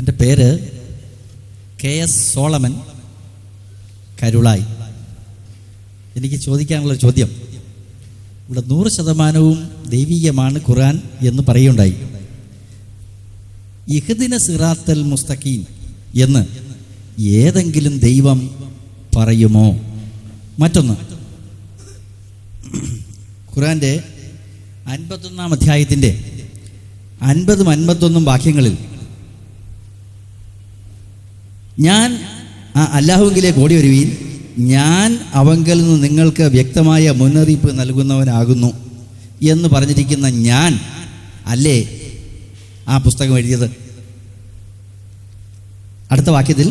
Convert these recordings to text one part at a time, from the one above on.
എൻ്റെ പേര് KS Solomon, Karulai. എനിക്ക് ചോദിക്കാനുള്ളൊരു ചോദ്യം, ഇവിടെ 100% ദൈവീകമാണ് ഖുർആൻ എന്ന് പറയുകയുണ്ടായി. ഇഹ്ദിന സിറാത്തൽ മുസ്തഖീം എന്ന് ഏതെങ്കിലും ദൈവം പറയുമോ? മറ്റൊന്ന്, ഖുർആൻ്റെ 51-ാം അധ്യായത്തിൻ്റെ 50-51 വാക്യങ്ങളിൽ ഞാൻ അല്ലാഹുവിലേക്ക് ഓടി വരുവീൻ, ഞാൻ അവങ്കൽ നിന്ന് നിങ്ങൾക്ക് വ്യക്തമായ മുന്നറിയിപ്പ് നൽകുന്നവനാകുന്നു എന്ന് പറഞ്ഞിരിക്കുന്ന ഞാൻ അല്ലേ ആ പുസ്തകം എഴുതിയത്? അടുത്ത വാക്യത്തിൽ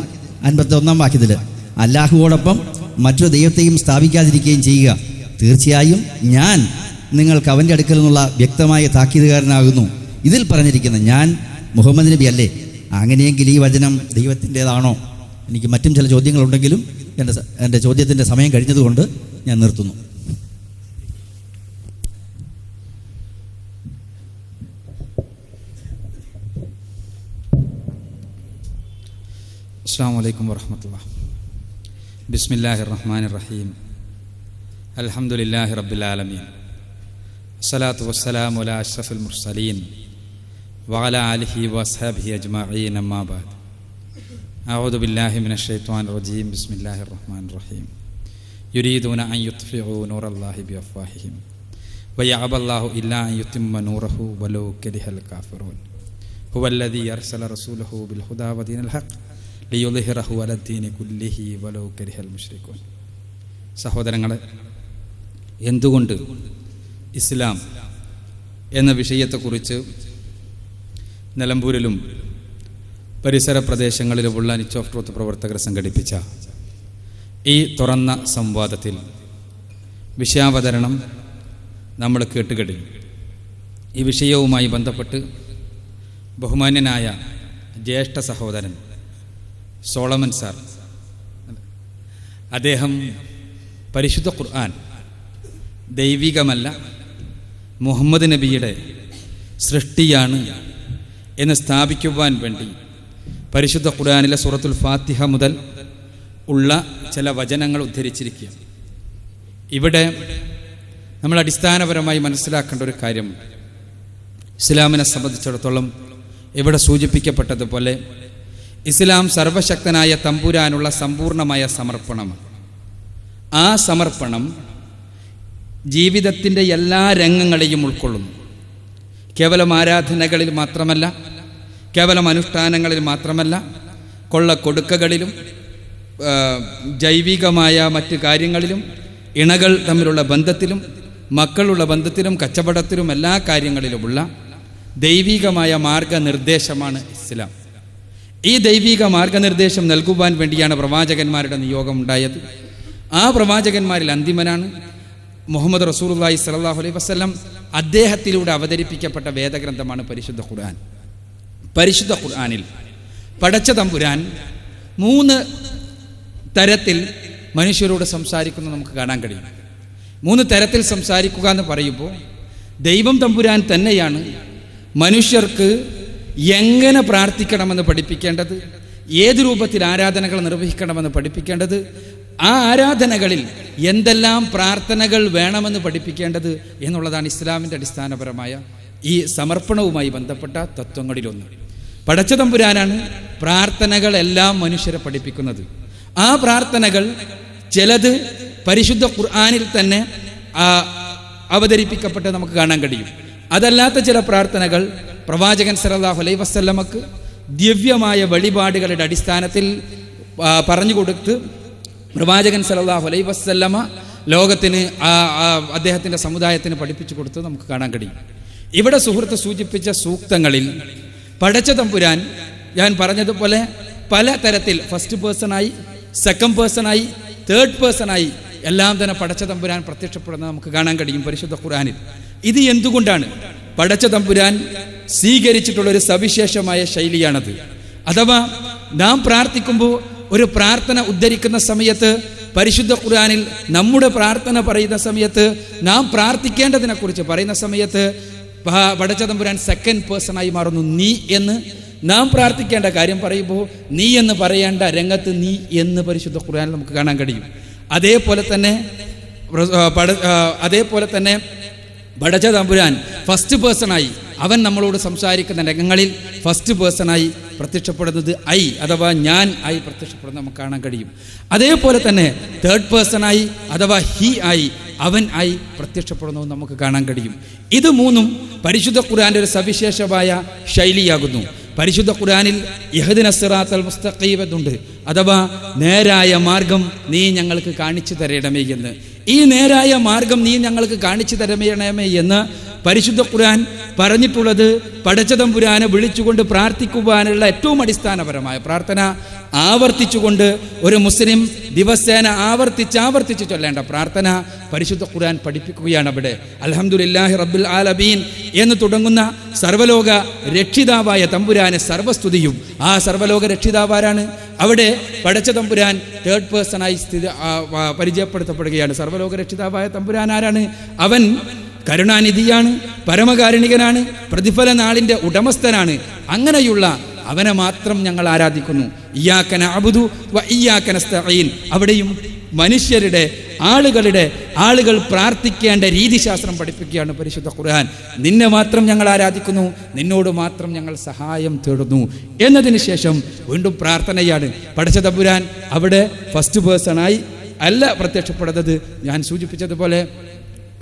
51-ാം വാക്യത്തിൽ അല്ലാഹുവോടൊപ്പം മറ്റൊരു ദൈവത്തെയും സ്ഥാപിക്കാതിരിക്കുകയും ചെയ്യുക, തീർച്ചയായും ഞാൻ നിങ്ങൾക്ക് അവൻ്റെ അടുക്കൽ നിന്നുള്ള വ്യക്തമായ താക്കീതുകാരനാകുന്നു. ഇതിൽ പറഞ്ഞിരിക്കുന്ന ഞാൻ മുഹമ്മദ് നബി അല്ലേ? അങ്ങനെയെങ്കിൽ ഈ വചനം ദൈവത്തിൻ്റെതാണോ? എനിക്ക് മറ്റും ചില ചോദ്യങ്ങളുണ്ടെങ്കിലും എൻ്റെ ചോദ്യത്തിൻ്റെ സമയം കഴിഞ്ഞതുകൊണ്ട് ഞാൻ നിർത്തുന്നു. അസ്സലാമു അലൈക്കും വറഹ്മത്തുള്ളാഹി. ബിസ്മില്ലാഹിർ റഹ്മാനിർ റഹീം. അൽഹംദുലില്ലാഹി റബ്ബിൽ ആലമീൻ. അസ്സലാത്തു വസ്സലാമു അലാ അഷ്റഫിൽ മുർസലീൻ വഅലാ ആലിഹി വഅസ്ഹാബിഹി അജ്മഈൻ. അമ്മാ ബഅദ്. അഊദു ബില്ലാഹി മിനശ് ശൈത്വാനിർ റജീം. ബിസ്മില്ലാഹിർ റഹ്മാനിർ റഹീം. യുരീദൂന അൻ യുത്ഫിഉ നൂറല്ലാഹി ബിഅഫ്വാഹിഹിം വയഅബല്ലാഹു ഇല്ലാ അൻ യുത്തിമ്മ നൂറഹു വലൗ കരിഹൽ കാഫിറൂൻ. ഹുവല്ലദീ അർസല റസൂലഹു ബിൽ ഹുദാ വദീനിൽ ഹഖ് ലിയുദ്ഹിറഹു അലദ്ദീനി കുല്ലിഹി വലൗ കരിഹൽ മുശ്രികൂൻ. സഹോദരങ്ങളെ, എന്തുകൊണ്ട് ഇസ്ലാം എന്ന വിഷയത്തെക്കുറിച്ച് നിലമ്പൂരിലും പരിസര പ്രദേശങ്ങളിലുമുള്ള നിച്ച് ഓഫ് ട്രൂത്ത് പ്രവർത്തകർ സംഘടിപ്പിച്ച ഈ തുറന്ന സംവാദത്തിൽ വിഷയാവതരണം നമ്മൾ കേട്ടുകഴിഞ്ഞു. ഈ വിഷയവുമായി ബന്ധപ്പെട്ട് ബഹുമാന്യനായ ജ്യേഷ്ഠ സഹോദരൻ സോളമൻ സാർ, അദ്ദേഹം പരിശുദ്ധ ഖുർആൻ ദൈവികമല്ല, മുഹമ്മദ് നബിയുടെ സൃഷ്ടിയാണ് എന്ന് സ്ഥാപിക്കുവാൻ വേണ്ടി പരിശുദ്ധ ഖുർആനിലെ സൂറത്തുൽ ഫാത്തിഹ മുതൽ ഉള്ള ചില വചനങ്ങൾ ഉദ്ധരിച്ചിരിക്കുക. ഇവിടെ നമ്മൾ അടിസ്ഥാനപരമായി മനസ്സിലാക്കേണ്ട ഒരു കാര്യമുണ്ട്. ഇസ്ലാമിനെ സംബന്ധിച്ചിടത്തോളം ഇവിടെ സൂചിപ്പിക്കപ്പെട്ടതുപോലെ ഇസ്ലാം സർവശക്തനായ തമ്പുരാനുള്ള സമ്പൂർണമായ സമർപ്പണമാണ്. ആ സമർപ്പണം ജീവിതത്തിൻ്റെ എല്ലാ രംഗങ്ങളെയും ഉൾക്കൊള്ളുന്നു. കേവലം ആരാധനകളിൽ മാത്രമല്ല, കേവലം അനുഷ്ഠാനങ്ങളിൽ മാത്രമല്ല, കൊള്ളക്കൊടുക്കകളിലും ജൈവികമായ മറ്റ് കാര്യങ്ങളിലും, ഇണകൾ തമ്മിലുള്ള ബന്ധത്തിലും, മക്കളുള്ള ബന്ധത്തിലും, കച്ചവടത്തിലും, എല്ലാ കാര്യങ്ങളിലുമുള്ള ദൈവികമായ മാർഗനിർദ്ദേശമാണ് ഇസ്ലാം. ഈ ദൈവിക മാർഗനിർദ്ദേശം നൽകുവാൻ വേണ്ടിയാണ് പ്രവാചകന്മാരുടെ നിയോഗം ഉണ്ടായത്. ആ പ്രവാചകന്മാരിൽ അന്തിമനാണ് മുഹമ്മദ് റസൂലുള്ളാഹി സ്വല്ലല്ലാഹു അലൈഹി വസല്ലം. അദ്ദേഹത്തിലൂടെ അവതരിപ്പിക്കപ്പെട്ട വേദഗ്രന്ഥമാണ് പരിശുദ്ധ ഖുർആൻ. പരിശുദ്ധ ഖുർആനിൽ പടച്ച തമ്പുരാൻ 3 തരത്തിൽ മനുഷ്യരോട് സംസാരിക്കുന്നത് നമുക്ക് കാണാൻ കഴിയും. 3 തരത്തിൽ സംസാരിക്കുക എന്ന് പറയുമ്പോൾ ദൈവം തമ്പുരാൻ തന്നെയാണ് മനുഷ്യർക്ക് എങ്ങനെ പ്രാർത്ഥിക്കണമെന്ന് പഠിപ്പിക്കേണ്ടത്, ഏത് രൂപത്തിൽ ആരാധനകൾ നിർവഹിക്കണമെന്ന് പഠിപ്പിക്കേണ്ടത്, ആ ആരാധനകളിൽ എന്തെല്ലാം പ്രാർത്ഥനകൾ വേണമെന്ന് പഠിപ്പിക്കേണ്ടത് എന്നുള്ളതാണ് ഇസ്ലാമിൻ്റെ അടിസ്ഥാനപരമായ ഈ സമർപ്പണവുമായി ബന്ധപ്പെട്ട തത്വങ്ങളിലൊന്ന്. പടച്ച തമ്പുരാനാണ് പ്രാർത്ഥനകളെല്ലാം മനുഷ്യരെ പഠിപ്പിക്കുന്നത്. ആ പ്രാർത്ഥനകൾ ചിലത് പരിശുദ്ധ ഖുർആനിൽ തന്നെ അവതരിപ്പിക്കപ്പെട്ട് നമുക്ക് കാണാൻ കഴിയും. അതല്ലാത്ത ചില പ്രാർത്ഥനകൾ പ്രവാചകൻ സല്ലല്ലാഹു അലൈഹി വസല്ലമക്ക് ദിവ്യമായ വഴിപാടുകളുടെ അടിസ്ഥാനത്തിൽ പറഞ്ഞു കൊടുത്ത് പ്രവാചകൻ സല്ലല്ലാഹു അലൈഹി വസല്ലമ ലോകത്തിന് അദ്ദേഹത്തിൻ്റെ സമുദായത്തിന് പഠിപ്പിച്ചു കൊടുത്ത് നമുക്ക് കാണാൻ കഴിയും. ഇവിടെ സുഹൃത്ത് സൂചിപ്പിച്ച സൂക്തങ്ങളിൽ പടച്ച തമ്പുരാൻ ഞാൻ പറഞ്ഞതുപോലെ പല തരത്തിൽ ഫസ്റ്റ് പേഴ്സണായി, സെക്കൻഡ് പേഴ്സണായി, തേർഡ് പേഴ്സണായി എല്ലാം തന്നെ പടച്ച തമ്പുരാൻ പ്രത്യക്ഷപ്പെടുന്നത് നമുക്ക് കാണാൻ കഴിയും പരിശുദ്ധ ഖുർആനിൽ. ഇത് എന്തുകൊണ്ടാണ്? പടച്ച തമ്പുരാൻ സ്വീകരിച്ചിട്ടുള്ളൊരു സവിശേഷമായ ശൈലിയാണത്. അഥവാ നാം പ്രാർത്ഥിക്കുമ്പോൾ ഒരു പ്രാർത്ഥന ഉദ്ധരിക്കുന്ന സമയത്ത് പരിശുദ്ധ ഖുർആനിൽ നമ്മുടെ പ്രാർത്ഥന പറയുന്ന സമയത്ത്, നാം പ്രാർത്ഥിക്കേണ്ടതിനെക്കുറിച്ച് പറയുന്ന സമയത്ത് പടച്ച തമ്പുരാൻ സെക്കൻഡ് പേഴ്സണായി മാറുന്നു. നീ എന്ന് നാം പ്രാർത്ഥിക്കേണ്ട കാര്യം പറയുമ്പോൾ നീ എന്ന് പറയേണ്ട രംഗത്ത് നീ എന്ന് പരിശുദ്ധ ഖുർആനിൽ നമുക്ക് കാണാൻ കഴിയും. അതേപോലെ തന്നെ പടച്ച തമ്പുരാൻ ഫസ്റ്റ് പേഴ്സണായി അവൻ നമ്മളോട് സംസാരിക്കുന്ന രംഗങ്ങളിൽ ഫസ്റ്റ് പേഴ്സണായി പ്രത്യക്ഷപ്പെടുന്നത് ഐ അഥവാ ഞാൻ ആയി പ്രത്യക്ഷപ്പെടുന്നത് നമുക്ക് കാണാൻ കഴിയും. അതേപോലെ തന്നെ തേർഡ് പേഴ്സണായി അഥവാ ഹി ആയി അവൻ ആയി പ്രത്യക്ഷപ്പെടുന്നത് നമുക്ക് കാണാൻ കഴിയും. ഇത് മൂന്നും പരിശുദ്ധ ഖുർആന്റെ ഒരു സവിശേഷമായ ശൈലിയാകുന്നു. പരിശുദ്ധ ഖുർആനിൽ ഇഹ്ദിന സിറാത്തൽ മുസ്തഖീം എന്നുണ്ട്, അഥവാ നേരായ മാർഗം നീ ഞങ്ങൾക്ക് കാണിച്ചു തരണമേ എന്ന്. ഈ നേരായ മാർഗം നീ ഞങ്ങൾക്ക് കാണിച്ചു തരണമേ എന്ന് പരിശുദ്ധ ഖുർആൻ പറഞ്ഞിട്ടുള്ളത് പടച്ചതമ്പുരാനെ വിളിച്ചുകൊണ്ട് പ്രാർത്ഥിക്കുവാനുള്ള ഏറ്റവും അടിസ്ഥാനപരമായ പ്രാർത്ഥന ആവർത്തിച്ചുകൊണ്ട് ഒരു മുസ്ലിം ദിവസേന ആവർത്തിച്ച് ചൊല്ലേണ്ട പ്രാർത്ഥന പരിശുദ്ധ ഖുർആൻ പഠിപ്പിക്കുകയാണ്. അവിടെ അൽഹംദുലില്ലാഹി റബ്ബിൽ ആലമീൻ എന്ന് തുടങ്ങുന്ന സർവ്വലോക രക്ഷിതാവായ തമ്പുരാനെ സർവസ്തുതിയും. ആ സർവ്വലോക രക്ഷിതാവാരാണ്? അവിടെ പടച്ച തമ്പുരാൻ തേർഡ് പേഴ്സണായി പരിചയപ്പെടുത്തപ്പെടുകയാണ്. സർവ്വലോക രക്ഷിതാവായ തമ്പുരാൻ ആരാണ്? അവൻ കരുണാനിധിയാണ്, പരമകാരുണികനാണ്, പ്രതിഫല നാളിൻ്റെ ഉടമസ്ഥനാണ്. അങ്ങനെയുള്ള അവനെ മാത്രം ഞങ്ങൾ ആരാധിക്കുന്നു. ഇയ്യാക നഅ്ബുദു വ ഇയ്യാക നസ്തഈൻ. അവിടെയും മനുഷ്യരുടെ ആളുകൾ പ്രാർത്ഥിക്കേണ്ട രീതിശാസ്ത്രം പഠിപ്പിക്കുകയാണ് പരിശുദ്ധ ഖുർആൻ. നിന്നെ മാത്രം ഞങ്ങൾ ആരാധിക്കുന്നു, നിന്നോട് മാത്രം ഞങ്ങൾ സഹായം തേടുന്നു എന്നതിന് ശേഷം വീണ്ടും പ്രാർത്ഥനയാണ്. പടച്ച തമ്പുരാൻ അവിടെ ഫസ്റ്റ് പേഴ്സണായി അല്ല പ്രത്യക്ഷപ്പെടുന്നത്, ഞാൻ സൂചിപ്പിച്ചതുപോലെ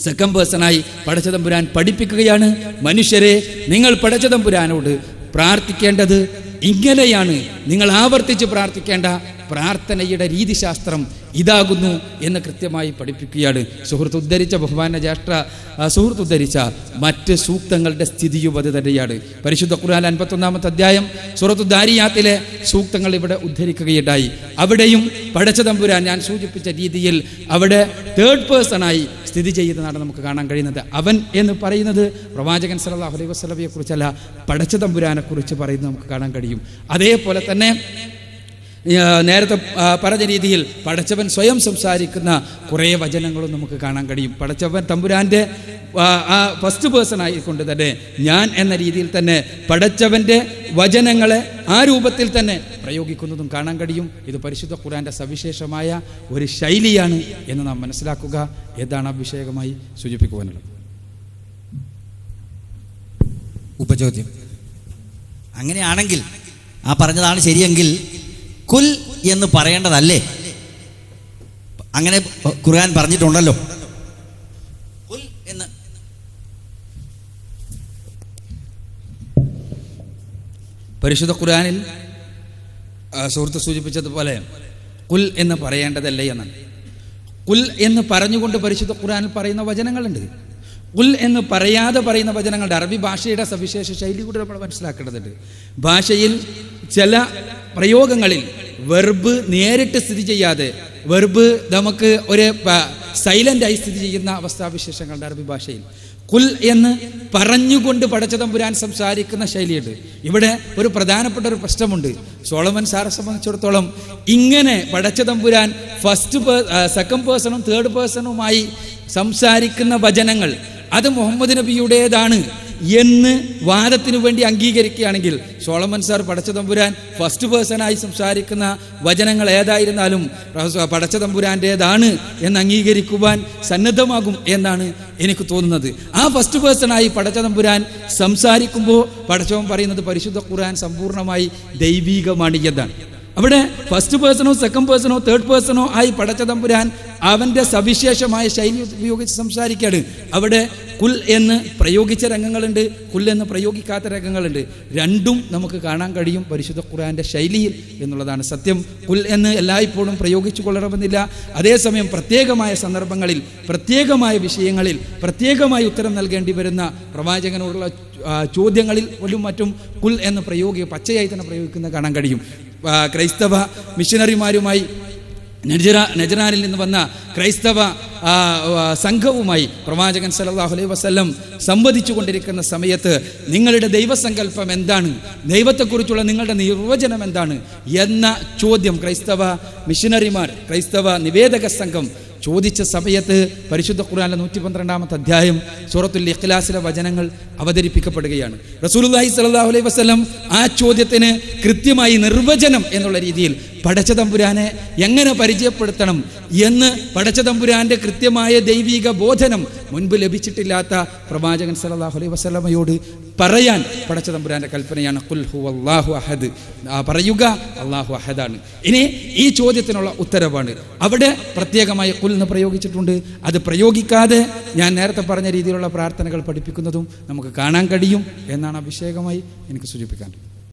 സെക്കൻഡ് പേഴ്സണായി പടച്ച തമ്പുരാൻ പഠിപ്പിക്കുകയാണ്. മനുഷ്യരെ, നിങ്ങൾ പടച്ച തമ്പുരാനോട് പ്രാർത്ഥിക്കേണ്ടത് ഇങ്ങനെയാണ്, നിങ്ങൾ ആവർത്തിച്ച് പ്രാർത്ഥിക്കേണ്ട പ്രാർത്ഥനയുടെ രീതിശാസ്ത്രം ഇതാകുന്നു എന്ന് കൃത്യമായി പഠിപ്പിക്കുകയാണ്. ബഹുമാന ജ്യേഷ്ഠ സുഹൃത്ത് ഉദ്ധരിച്ച മറ്റ് സൂക്തങ്ങളുടെ സ്ഥിതിയും അത് തന്നെയാണ്. പരിശുദ്ധ ഖുർആൻ 51-ാമത്തെ അധ്യായം സൂറത്തു ദാരിയാത്തിലെ സൂക്തങ്ങൾ ഇവിടെ ഉദ്ധരിക്കുകയുണ്ടായി. അവിടെയും പടച്ച തമ്പുരാൻ ഞാൻ സൂചിപ്പിച്ച രീതിയിൽ അവിടെ തേർഡ് പേഴ്സണായി സ്ഥിതി ചെയ്യുന്നതാണ് നമുക്ക് കാണാൻ കഴിയുന്നത്. അവൻ എന്ന് പറയുന്നത് പ്രവാചകൻ സല്ലല്ലാഹു അലൈഹി വസല്ലമയെ കുറിച്ചല്ല, പടച്ച തമ്പുരാനെ കുറിച്ച് പറയുന്നത് നമുക്ക് കാണാൻ കഴിയും. അതേപോലെ തന്നെ നേരത്തെ പറഞ്ഞ രീതിയിൽ പടച്ചവൻ സ്വയം സംസാരിക്കുന്ന കുറേ വചനങ്ങളും നമുക്ക് കാണാൻ കഴിയും. പടച്ചവൻ തമ്പുരാൻ്റെ ആ ഫസ്റ്റ് പേഴ്സൺ ആയിക്കൊണ്ട് തന്നെ ഞാൻ എന്ന രീതിയിൽ തന്നെ പടച്ചവൻ്റെ വചനങ്ങളെ ആ രൂപത്തിൽ തന്നെ പ്രയോഗിക്കുന്നതും കാണാൻ കഴിയും. ഇത് പരിശുദ്ധ ഖുർആന്റെ സവിശേഷമായ ഒരു ശൈലിയാണ് എന്ന് നാം മനസ്സിലാക്കുക. ഏതാണ് അഭിഷേകമായി സൂചിപ്പിക്കുവാനുള്ളത്? ഉപചോദ്യം. അങ്ങനെയാണെങ്കിൽ ആ പറഞ്ഞതാണ് ശരിയെങ്കിൽ കുൽ എന്ന് പറയേണ്ടതല്ലേ? അങ്ങനെ ഖുർആൻ പറഞ്ഞിട്ടുണ്ടല്ലോ. കുൽ എന്ന് പരിശുദ്ധ ഖുർആനിൽ സുഹൃത്ത് സൂചിപ്പിച്ചതുപോലെ കുൽ എന്ന് പറയേണ്ടതല്ലേ എന്നാണ്. കുൽ എന്ന് പറഞ്ഞുകൊണ്ട് പരിശുദ്ധ ഖുർആനിൽ പറയുന്ന വചനങ്ങളുണ്ട്. കുൽ എന്ന് പറയാതെ പറയുന്ന വചനങ്ങളുടെ അറബി ഭാഷയുടെ സവിശേഷ ശൈലി കൂടി നമ്മൾ മനസ്സിലാക്കേണ്ടതുണ്ട്. ഭാഷയിൽ ചില പ്രയോഗങ്ങളിൽ വെർബ് നേരിട്ട് സ്ഥിതി ചെയ്യാതെ വെർബ് നമുക്ക് ഒരു സൈലൻ്റായി സ്ഥിതി ചെയ്യുന്ന അവസ്ഥാവിശേഷങ്ങളുടെ അറബി ഭാഷയിൽ കുൽ എന്ന് പറഞ്ഞുകൊണ്ട് പടച്ച തമ്പുരാൻ സംസാരിക്കുന്ന ശൈലിയുണ്ട്. ഇവിടെ ഒരു പ്രധാനപ്പെട്ട ഒരു പ്രശ്നമുണ്ട്. സോളമൻ സാറെ സംബന്ധിച്ചിടത്തോളം ഇങ്ങനെ പടച്ച തമ്പുരാൻ സെക്കൻഡ് പേഴ്സണും തേർഡ് പേഴ്സണുമായി സംസാരിക്കുന്ന വചനങ്ങൾ അത് മുഹമ്മദ് നബിയുടേതാണ് എന്ന് വാദത്തിനു വേണ്ടി അംഗീകരിക്കുകയാണെങ്കിൽ സോളമൻ സാർ പടച്ച തമ്പുരാൻ ഫസ്റ്റ് പേഴ്സണായി സംസാരിക്കുന്ന വചനങ്ങൾ ഏതായിരുന്നാലും പടച്ച തമ്പുരാൻ്റേതാണ് എന്ന് അംഗീകരിക്കുവാൻ സന്നദ്ധമാകും എന്നാണ് എനിക്ക് തോന്നുന്നത്. ആ ഫസ്റ്റ് പേഴ്സണായി പടച്ച തമ്പുരാൻ സംസാരിക്കുമ്പോൾ പടച്ചവൻ പറയുന്നത് പരിശുദ്ധ ഖുർആൻ സമ്പൂർണ്ണമായി ദൈവീകമാണ് എന്നതാണ്. അവിടെ ഫസ്റ്റ് പേഴ്സണോ സെക്കൻഡ് പേഴ്സണോ തേർഡ് പേഴ്സണോ ആയി പടച്ച തമ്പുരാൻ അവൻ്റെ സവിശേഷമായ ശൈലി ഉപയോഗിച്ച് സംസാരിക്കുകയാണ്. അവിടെ കുൽ എന്ന് പ്രയോഗിച്ച രംഗങ്ങളുണ്ട്, കുൽ എന്ന് പ്രയോഗിക്കാത്ത രംഗങ്ങളുണ്ട്. രണ്ടും നമുക്ക് കാണാൻ കഴിയും പരിശുദ്ധ ഖുർആന്റെ ശൈലിയിൽ എന്നുള്ളതാണ് സത്യം. കുൽ എന്ന് എല്ലായ്പ്പോഴും പ്രയോഗിച്ചു കൊള്ളണമെന്നില്ല. അതേസമയം പ്രത്യേകമായ സന്ദർഭങ്ങളിൽ പ്രത്യേകമായ വിഷയങ്ങളിൽ പ്രത്യേകമായി ഉത്തരം നൽകേണ്ടി വരുന്ന പ്രവാചകനോടുള്ള ചോദ്യങ്ങളിൽ പോലും മറ്റും കുൽ എന്ന് പച്ചയായി തന്നെ പ്രയോഗിക്കുന്ന കാണാൻ കഴിയും. ക്രൈസ്തവ മിഷനറിമാരുമായി നജ്റാനിൽ നിന്ന് വന്ന ക്രൈസ്തവ സംഘവുമായി പ്രവാചകൻ സല്ലല്ലാഹു അലൈഹി വസല്ലം സംവദിച്ചു കൊണ്ടിരിക്കുന്ന സമയത്ത് നിങ്ങളുടെ ദൈവസങ്കല്പം എന്താണ്, ദൈവത്തെക്കുറിച്ചുള്ള നിങ്ങളുടെ നിർവചനം എന്താണ് എന്ന ചോദ്യം ക്രൈസ്തവ മിഷനറിമാർ, ക്രൈസ്തവ നിവേദക സംഘം ചോദിച്ച സമയത്ത് പരിശുദ്ധ ഖുർആനിലെ 112-ാമത്തെ അധ്യായം സൂറത്തുൽ ഇഖ്ലാസിലെ വചനങ്ങൾ അവതരിപ്പിക്കപ്പെടുകയാണ്. റസൂലുള്ളാഹി സ്വല്ലല്ലാഹു അലൈഹി വസല്ലം ആ ചോദ്യത്തിന് കൃത്യമായി നിർവചനം എന്നുള്ള രീതിയിൽ പടച്ചതമ്പുരാനെ എങ്ങനെ പരിചയപ്പെടുത്തണം എന്ന് പടച്ചതമ്പുരാന്റെ കൃത്യമായ ദൈവിക ബോധനം മുൻപ് ലഭിച്ചിട്ടില്ലാത്ത പ്രവാചകൻ സല്ലല്ലാഹു അലൈഹി വസല്ലമയോട് പറയാൻ പടച്ചതമ്പുരാന്റെ കൽപ്പനയാണ് ഖുൽ ഹുവല്ലാഹു അഹദ്, പറയുക അല്ലാഹു അഹദാണ്. ഇനി ഈ ചോദ്യത്തിനുള്ള ഉത്തരവാണ് അവിടെ പ്രത്യേകമായി ഖുൽ എന്ന് പ്രയോഗിച്ചിട്ടുണ്ട്. അത് പ്രയോഗിക്കാതെ ഞാൻ നേരത്തെ പറഞ്ഞ രീതിയിലുള്ള പ്രാർത്ഥനകൾ പഠിപ്പിക്കുന്നതും നമുക്ക് കാണാൻ കഴിയും എന്നാണ് അഭിഷേകമായി എനിക്ക് സൂചിപ്പിക്കാൻ.